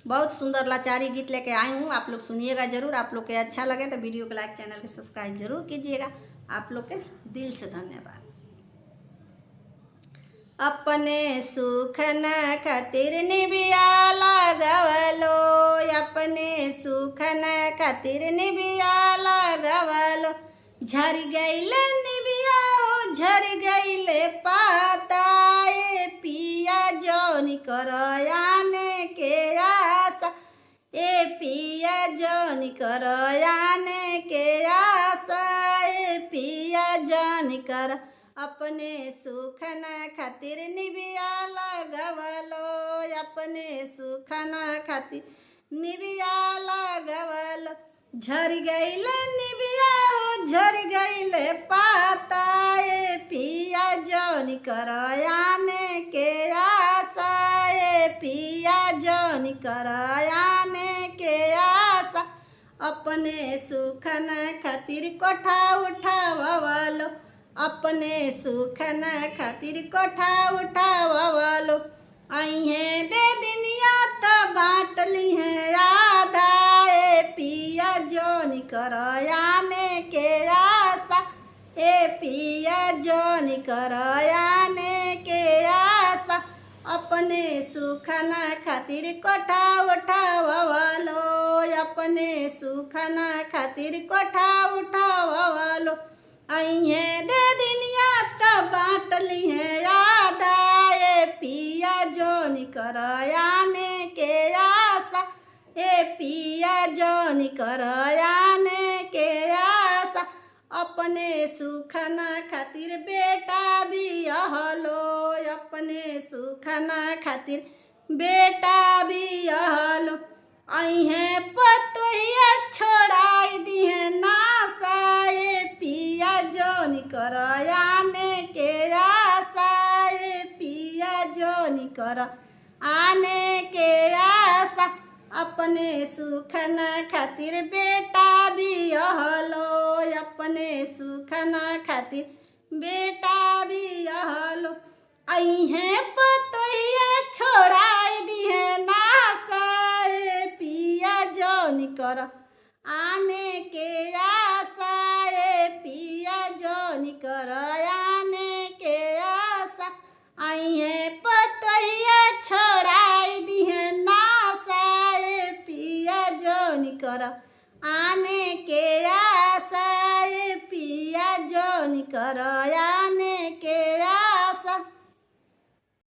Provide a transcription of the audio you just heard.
बहुत सुंदर लाचारी गीत लेके आई हूँ। आप लोग सुनिएगा ज़रूर। आप लोग के अच्छा लगे तो वीडियो को लाइक, चैनल को सब्सक्राइब जरूर कीजिएगा। आप लोग के दिल से धन्यवाद। अपने सुख न खातिर निबिया लगवलो, अपने सुख न खातिर निबिया लगवलो। झर गईले निबिया हो, झर गईले पाताए पिया जौन करयाने के आशा, ए पिया जौन करयाने के आशा, ए पिया जौन कर। अपने सुख न खातिर निबिया लगवलो, अपने सुख न खातिर निबिया लगवलो। झर गईले निबिया हो, झर गईले पाताए पिया जौन करयाने के आशा, ए पिया जौन करयाने के आशा। अपने सुख न खातिर कोठा उठावलो, अपने सुख न खातिर कोठा उठावलो। अइहे दे दिनिया तो बाँट ली है आधा, ए पिया जौन करयाने के आशा, ए पिया जौन करयाने के आशा। अपने सुख न खातिर कोठा उठावलो, अपने सुख न खातिर कोठा उठावलो। अइहे दे दिनिया तो बाँट ली है आधा, ए पिया जौन करयाने के आशा, ए पिया जौन करयाने के आशा। अपने सुख न खातिर बेटा बियाहलो, अपने सुख न खातिर बेटा बियाहलो। अइहे पतोहिया छोड़ाई दिहे नासा, ए पिया जौन करयाने के आशा, ए पिया जौन करयाने के आशा। अपने सुख न खातिर बेटा बियाहलो, अपने सुख न खातिर बेटा बियाहलो। अइहे पतोहिया छोड़ाई दिहे नासा, ए पिया जौन करयाने के आशा, ए पिया जौन करयाने के आशा। अइहे पतोहिया छोड़ाई दिहे नासा, ए पिया जौन करयाने के आशा, ए पिया जौन करयाने